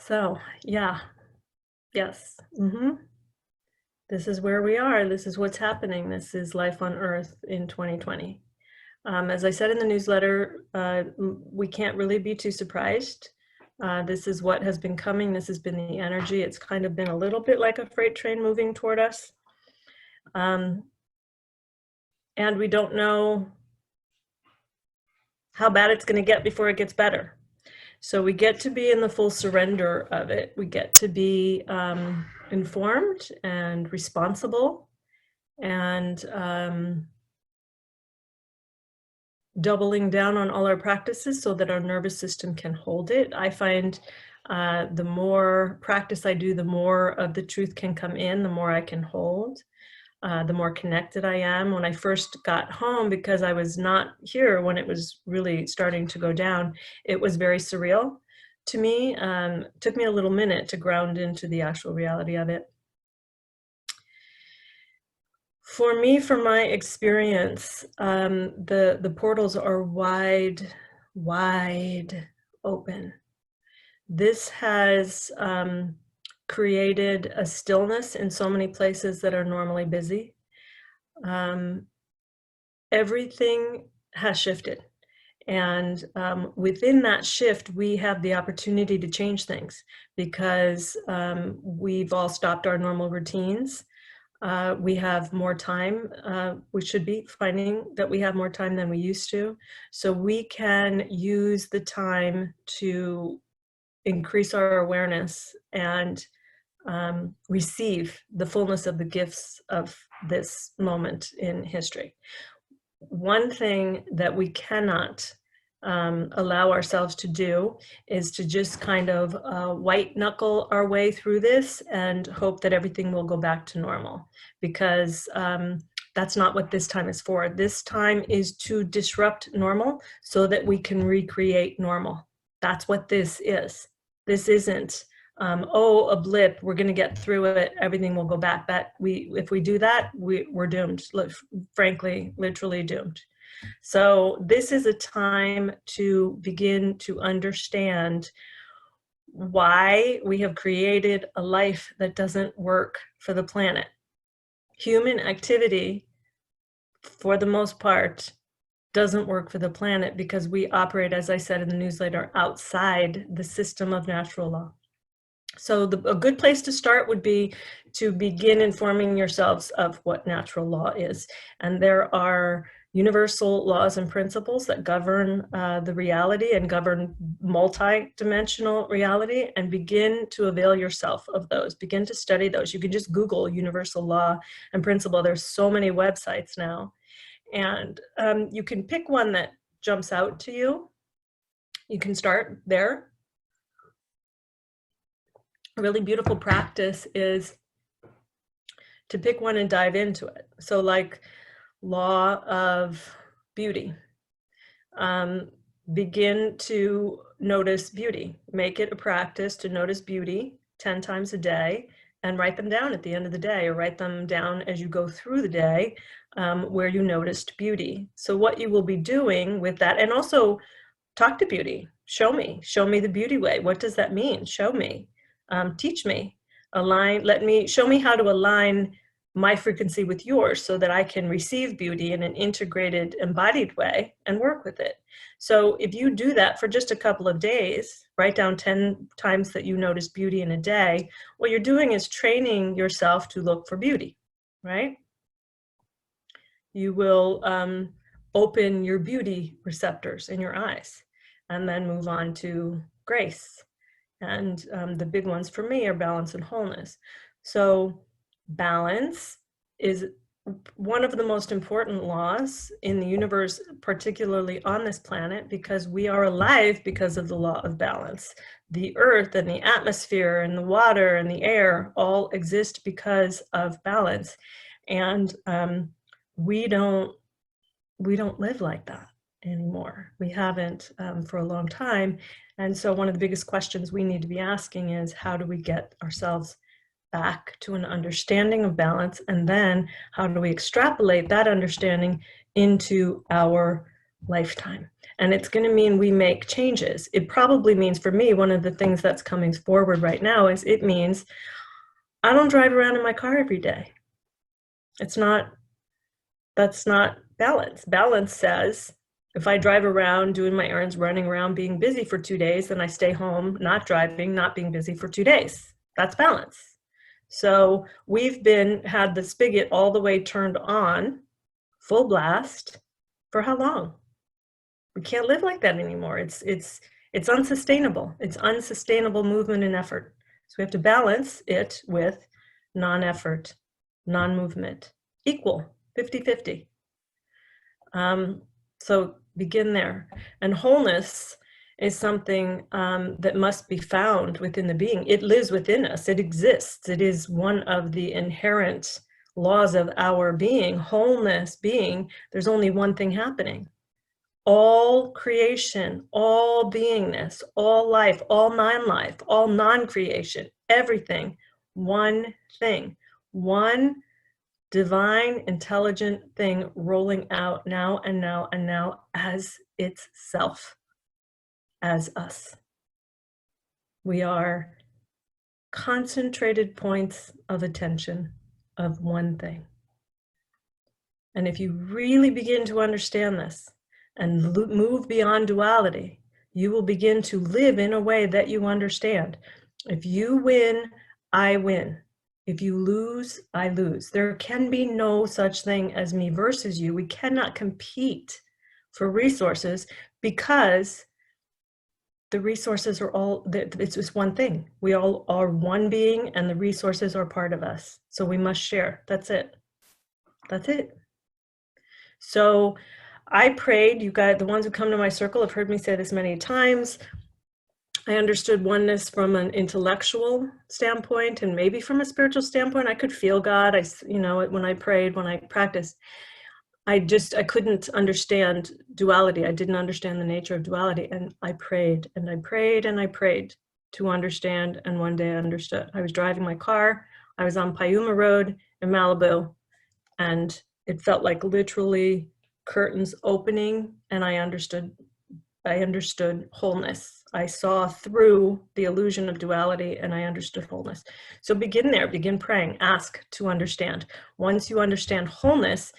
So, yeah, yes. This is where we are. This is what's happening. This is life on Earth in 2020. As I said in the newsletter, we can't really be too surprised. This is what has been coming. This has been the energy. It's kind of been a little bit like a freight train moving toward us. And we don't know how bad it's going to get before it gets better. So we get to be in the full surrender of it. We get to be informed and responsible and doubling down on all our practices so that our nervous system can hold it. I find the more practice I do, the more of the truth can come in, the more I can hold. The more connected I am. When I first got home, because I was not here when it was really starting to go down, it was very surreal to me. It took me a little minute to ground into the actual reality of it. For me, from my experience, the portals are wide open. This has created a stillness in so many places that are normally busy. Everything has shifted. And within that shift, we have the opportunity to change things because we've all stopped our normal routines. We have more time. We should be finding that we have more time than we used to. So we can use the time to increase our awareness and receive the fullness of the gifts of this moment in history. One thing that we cannot allow ourselves to do is to just kind of white knuckle our way through this and hope that everything will go back to normal, because that's not what this time is for. This time is to disrupt normal so that we can recreate normal. That's what this is. This isn't, oh, a blip, we're going to get through it, everything will go back. If we do that, we're doomed, frankly, literally doomed. So this is a time to begin to understand why we have created a life that doesn't work for the planet. Human activity, for the most part, doesn't work for the planet because we operate, as I said in the newsletter, outside the system of natural law. So a good place to start would be to begin informing yourselves of what natural law is. And there are universal laws and principles that govern the reality and govern multi-dimensional reality, and begin to avail yourself of those. Begin to study those. You can just Google universal law and principle. There's so many websites now. And you can pick one that jumps out to you. You can start there. A really beautiful practice is to pick one and dive into it. So like law of beauty. Begin to notice beauty. Make it a practice to notice beauty 10 times a day and write them down at the end of the day, or write them down as you go through the day where you noticed beauty. So what you will be doing with that, and also talk to beauty. Show me the beauty way. What does that mean? Show me. Teach me, show me how to align my frequency with yours so that I can receive beauty in an integrated, embodied way and work with it. So if you do that for just a couple of days, write down 10 times that you notice beauty in a day, what you're doing is training yourself to look for beauty, right? You will open your beauty receptors in your eyes and then move on to grace. And the big ones for me are balance and wholeness. So balance is one of the most important laws in the universe, particularly on this planet, because we are alive because of the law of balance. The earth and the atmosphere and the water and the air all exist because of balance. And we don't live like that anymore. We haven't for a long time. And so one of the biggest questions we need to be asking is, how do we get ourselves back to an understanding of balance? And then how do we extrapolate that understanding into our lifetime. And it's going to mean we make changes. It probably means, for me, one of the things that's coming forward right now is it means I don't drive around in my car every day. It's not, that's not balance. Balance says if I drive around doing my errands, running around, being busy for 2 days, then I stay home, not driving, not being busy for 2 days. That's balance. So we've had the spigot all the way turned on, full blast, for how long? We can't live like that anymore. It's unsustainable. It's unsustainable movement and effort. So we have to balance it with non-effort, non-movement, equal, 50-50. So begin there. And wholeness is something that must be found within the being. It lives within us. It exists. It is one of the inherent laws of our being. Wholeness being, there's only one thing happening. All creation, all beingness, all life, all non-life, all non-creation, everything, one thing, one divine, intelligent thing rolling out now and now and now as itself, as us. We are concentrated points of attention of one thing. And if you really begin to understand this and move beyond duality, you will begin to live in a way that you understand. If you win, I win. If you lose, I lose. There can be no such thing as me versus you. We cannot compete for resources because the resources are all, it's just one thing. We all are one being and the resources are part of us. So we must share. That's it. That's it. So I prayed, you guys, the ones who come to my circle have heard me say this many times. I understood oneness from an intellectual standpoint and maybe from a spiritual standpoint. I could feel God. When I prayed, when I practiced, I couldn't understand duality. I didn't understand the nature of duality. And I prayed and I prayed and I prayed to understand. And one day I understood. I was driving my car. I was on Piuma Road in Malibu. And it felt like literally curtains opening. And I understood wholeness. I saw through the illusion of duality and I understood wholeness. So begin there, begin praying, ask to understand. Once you understand wholeness,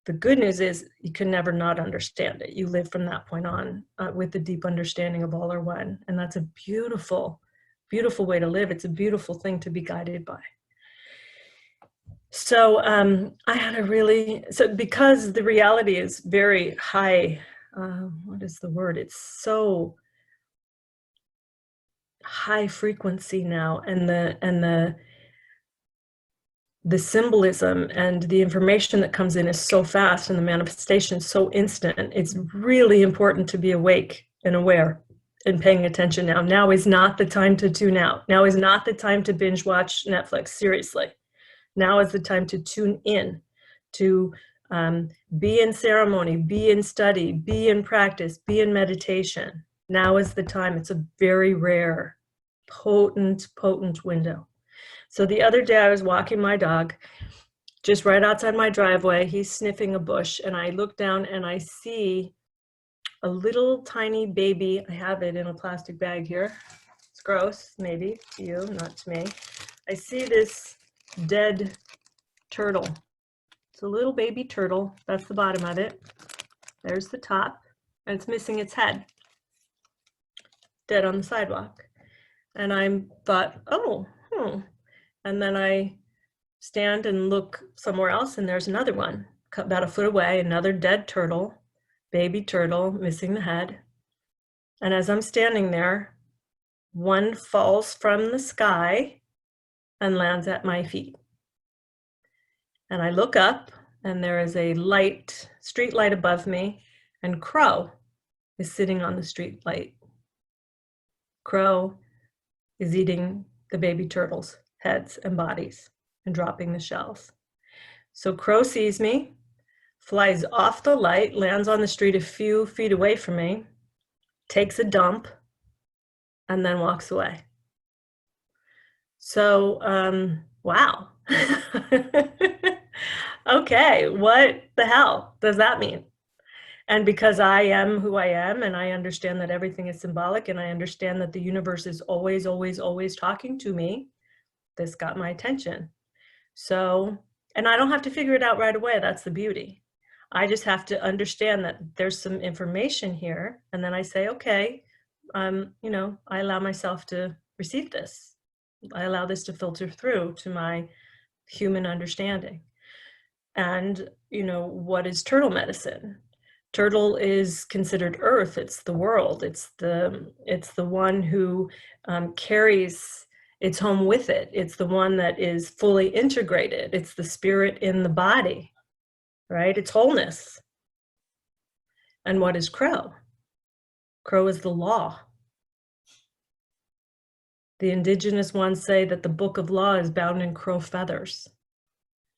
the good news is you can never not understand it. You live from that point on with the deep understanding of all are one. And that's a beautiful, beautiful way to live. It's a beautiful thing to be guided by. So I had because the reality is very high, what is the word? It's so high frequency now, and the symbolism and the information that comes in is so fast and the manifestation is so instant. It's really important to be awake and aware and paying attention now. Now is not the time to tune out. Now is not the time to binge watch Netflix, seriously. Now is the time to tune in, to be in ceremony, be in study, be in practice, be in meditation. Now is the time. It's a very rare, potent window. So the other day I was walking my dog just right outside my driveway. He's sniffing a bush and I look down and I see a little tiny baby. I have it in a plastic bag here. It's gross, maybe to you, not to me. I see this dead turtle. It's a little baby turtle. That's the bottom of it. There's the top, and it's missing its head. Dead on the sidewalk. And I thought, and then I stand and look somewhere else, and there's another one, about a foot away, another dead turtle, baby turtle, missing the head. And as I'm standing there, one falls from the sky and lands at my feet. And I look up and there is a street light above me, and Crow is sitting on the street light. Crow is eating the baby turtles' heads and bodies and dropping the shells. So Crow sees me, flies off the light, lands on the street a few feet away from me, takes a dump, and then walks away. So, wow. Okay, what the hell does that mean? And because I am who I am, and I understand that everything is symbolic, and I understand that the universe is always, always, always talking to me, this got my attention. So, and I don't have to figure it out right away. That's the beauty. I just have to understand that there's some information here. And then I say, okay, I allow myself to receive this. I allow this to filter through to my human understanding. And, what is turtle medicine? Turtle is considered earth. It's the world. It's the one who carries its home with it. It's the one that is fully integrated. It's the spirit in the body, right? It's wholeness. And what is crow? Crow is the law. The indigenous ones say that the book of law is bound in crow feathers.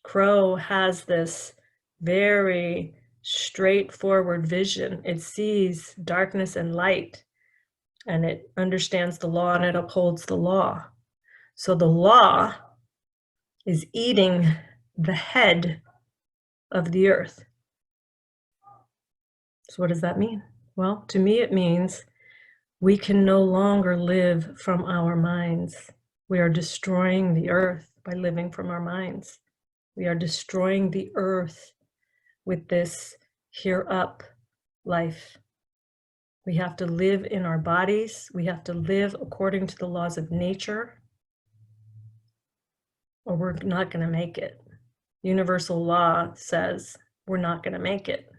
Crow has this very straightforward vision. It sees darkness and light, and it understands the law, and it upholds the law. So the law is eating the head of the earth. So what does that mean? Well, to me, it means we can no longer live from our minds. We are destroying the earth by living from our minds. We are destroying the earth with this here up life. We have to live in our bodies. We have to live according to the laws of nature, or we're not going to make it. Universal law says we're not going to make it.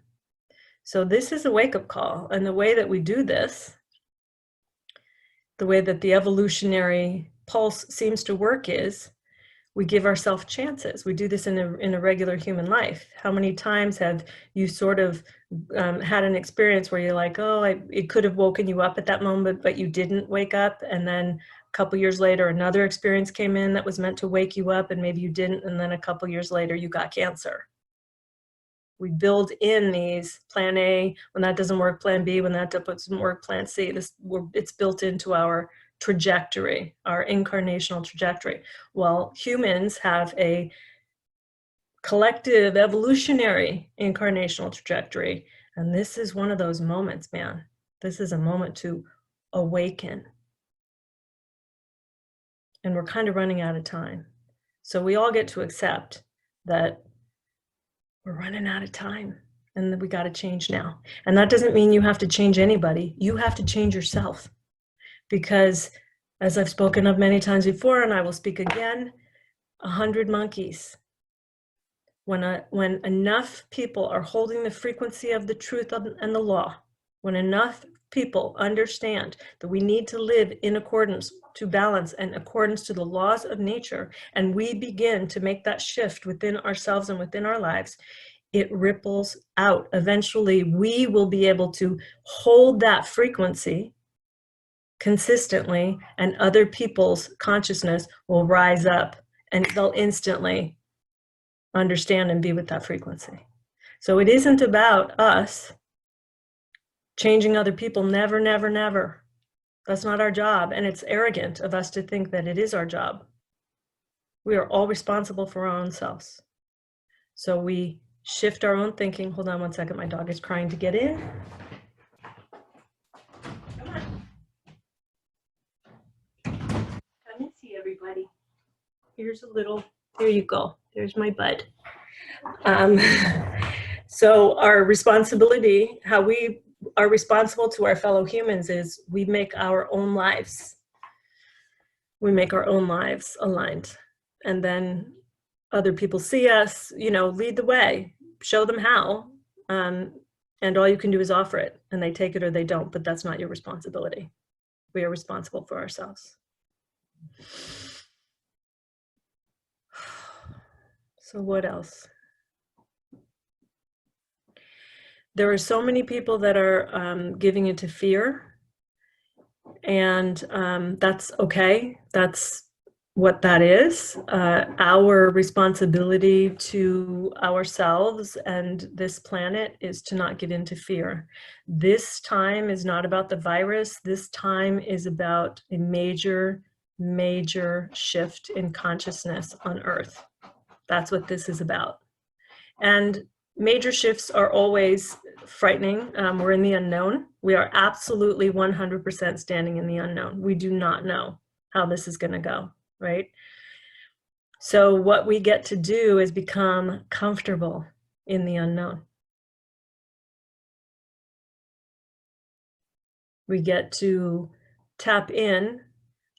So this is a wake-up call. And the way that we do this, the way that the evolutionary pulse seems to work, is we give ourselves chances. We do this in a regular human life. How many times have you sort of had an experience where you're like, oh, it could have woken you up at that moment, but you didn't wake up. And then a couple years later, another experience came in that was meant to wake you up, and maybe you didn't. And then a couple years later, you got cancer. We build in these plan A. When that doesn't work, plan B. When that doesn't work, plan C. It's built into our trajectory, our incarnational trajectory. Well, humans have a collective evolutionary incarnational trajectory. And this is one of those moments, man. This is a moment to awaken. And we're kind of running out of time. So we all get to accept that we're running out of time and that we got to change now. And that doesn't mean you have to change anybody. You have to change yourself. Because, as I've spoken of many times before, and I will speak again, 100 monkeys. When enough people are holding the frequency of the truth and the law, when enough people understand that we need to live in accordance to balance and accordance to the laws of nature, and we begin to make that shift within ourselves and within our lives, it ripples out. Eventually, we will be able to hold that frequency consistently, and other people's consciousness will rise up and they'll instantly understand and be with that frequency. So it isn't about us changing other people. Never, never, never. That's not our job. And it's arrogant of us to think that it is our job. We are all responsible for our own selves. So we shift our own thinking. Hold on one second. My dog is crying to get in. Come and see everybody. Here's a little, there you go. There's my bud. So our responsibility, how we are responsible to our fellow humans, is we make our own lives. We make our own lives aligned. And then other people see us, lead the way, show them how. And all you can do is offer it, and they take it or they don't, but that's not your responsibility. We are responsible for ourselves. So what else? There are so many people that are giving into fear, and that's okay. That's what that is. Our responsibility to ourselves and this planet is to not give into fear. This time is not about the virus. This time is about a major, major shift in consciousness on Earth. That's what this is about. And major shifts are always frightening. We're in the unknown. We are absolutely 100% standing in the unknown. We do not know how this is going to go, right? So what we get to do is become comfortable in the unknown. We get to tap in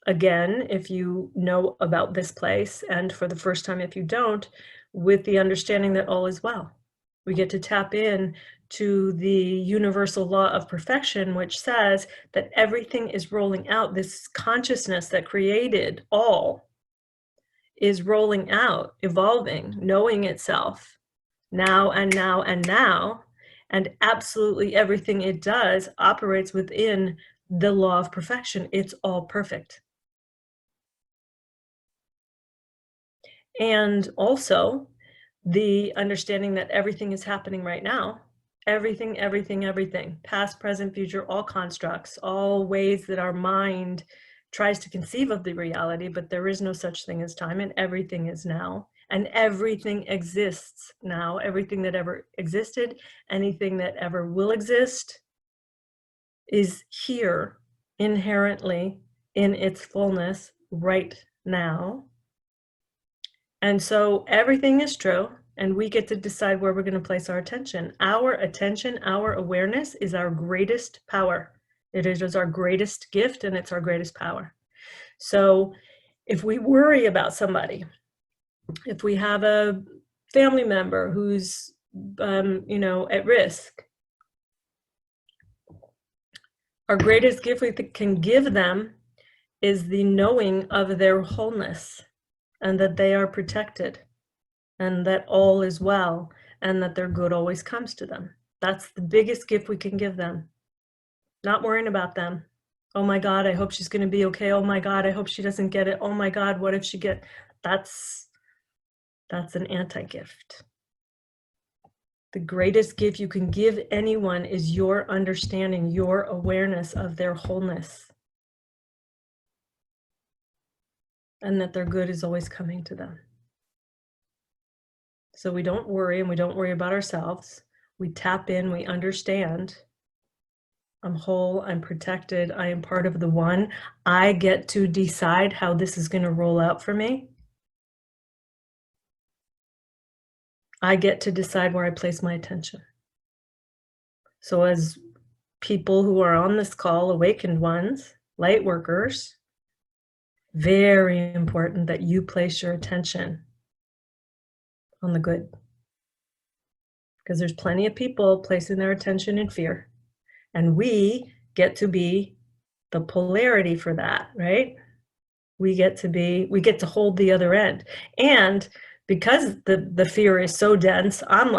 again, if you know about this place, and for the first time if you don't, with the understanding that all is well. We get to tap in to the universal law of perfection, which says that everything is rolling out. This consciousness that created all is rolling out, evolving, knowing itself now and now and now. And absolutely everything it does operates within the law of perfection. It's all perfect. And also the understanding that everything is happening right now. Everything, past, present, future, all constructs, all ways that our mind tries to conceive of the reality, but there is no such thing as time, and everything is now. And everything exists now. Everything that ever existed, anything that ever will exist is here inherently in its fullness right now. And so everything is true, and we get to decide where we're going to place our attention. Our attention, our awareness is our greatest power. It is our greatest gift, and it's our greatest power. So if we worry about somebody, if we have a family member who's, at risk, our greatest gift we can give them is the knowing of their wholeness, and that they are protected, and that all is well, and that their good always comes to them. That's the biggest gift we can give them. Not worrying about them. Oh my God, I hope she's going to be okay. Oh my God, I hope she doesn't get it. Oh my God, what if she get? That's an anti-gift. The greatest gift you can give anyone is your understanding, your awareness of their wholeness, and that their good is always coming to them. So we don't worry, and we don't worry about ourselves. We tap in, we understand. I'm whole, I'm protected, I am part of the one. I get to decide how this is going to roll out for me. I get to decide where I place my attention. So as people who are on this call, awakened ones, light workers, very important that you place your attention on the good. Because there's plenty of people placing their attention in fear. And we get to be the polarity for that, right? We get to hold the other end. And because the fear is so dense, I'm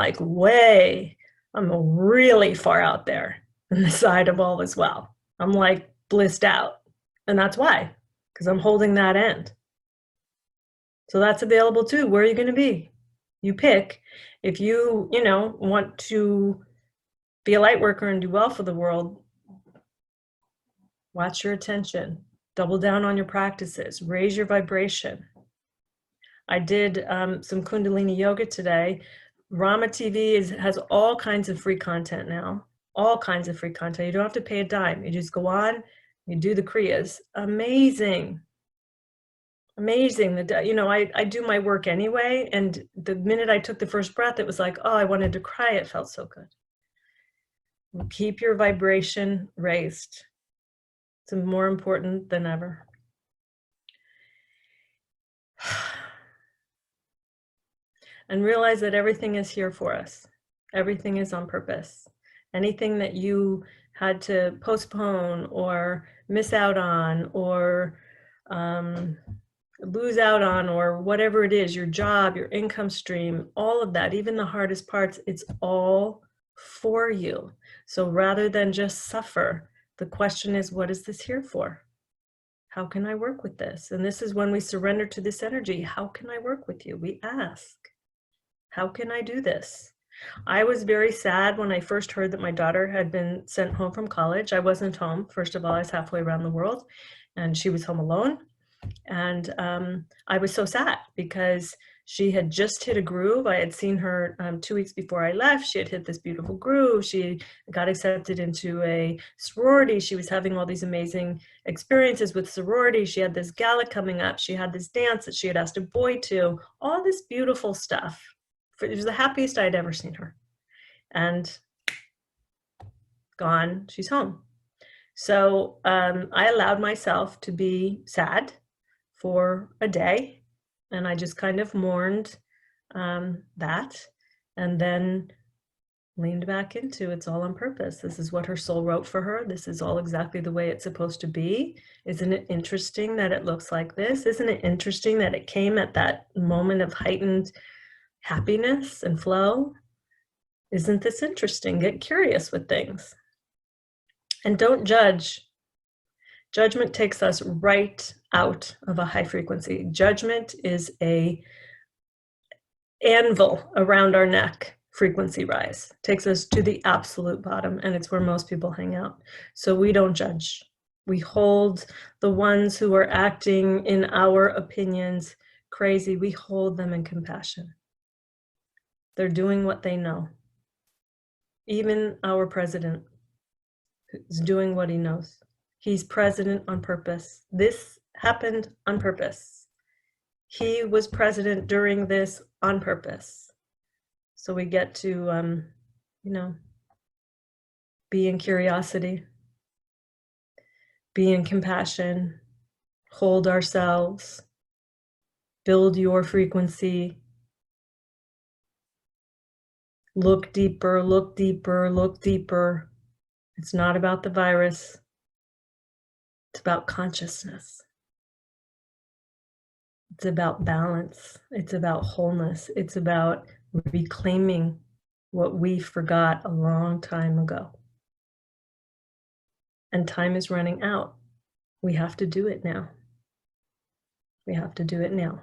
really far out there on the side of all is well. I'm like blissed out. And that's why, because I'm holding that end. So that's available too. Where are you going to be? You pick. If you, want to be a light worker and do well for the world, watch your attention, double down on your practices, raise your vibration. I did some Kundalini yoga today. Rama TV has all kinds of free content now, all kinds of free content. You don't have to pay a dime. You just go on, you do the Kriyas. Amazing. Amazing. I do my work anyway. And the minute I took the first breath, it was like, oh, I wanted to cry. It felt so good. Keep your vibration raised. It's more important than ever. And realize that everything is here for us. Everything is on purpose. Anything that you had to postpone or miss out on or lose out on, or whatever it is, your job, your income stream, all of that, even the hardest parts, it's all for you. So rather than just suffer, the question is, what is this here for? How can I work with this? And this is when we surrender to this energy. How can I work with you? We ask, how can I do this? I was very sad when I first heard that my daughter had been sent home from college. I wasn't home. First of all, I was halfway around the world, and she was home alone. And I was so sad because She had just hit a groove. I had seen her 2 weeks before I left. She had hit this beautiful groove. She got accepted into a sorority. She was having all these amazing experiences with sorority. She had this gala coming up. She had this dance that she had asked a boy to, all this beautiful stuff. It was the happiest I'd ever seen her. And gone, she's home. So I allowed myself to be sad for a day, and I just kind of mourned that, and then leaned back into it's all on purpose. This is what her soul wrote for her. This is all exactly the way it's supposed to be. Isn't it interesting that it looks like this? Isn't it interesting that it came at that moment of heightened happiness and flow? Isn't this interesting? Get curious with things. And don't judge. Judgment takes us right out of a high frequency. Judgment is a anvil around our neck frequency rise. Takes us to the absolute bottom, and it's where most people hang out. So we don't judge. We hold the ones who are acting in our opinions crazy, we hold them in compassion. They're doing what they know. Even our president is doing what he knows. He's president on purpose. This happened on purpose. He was president during this on purpose. So we get to, be in curiosity, be in compassion, hold ourselves, build your frequency, look deeper, look deeper, look deeper. It's not about the virus. It's about consciousness. It's about balance. It's about wholeness. It's about reclaiming what we forgot a long time ago. And time is running out. We have to do it now. We have to do it now.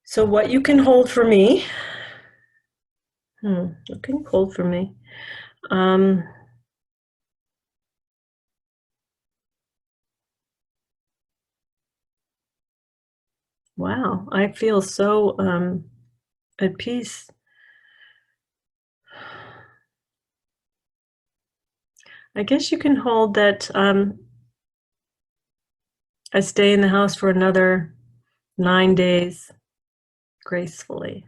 So what you can hold for me, what can you hold for me? Wow, I feel so at peace. I guess you can hold that I stay in the house for another 9 days gracefully.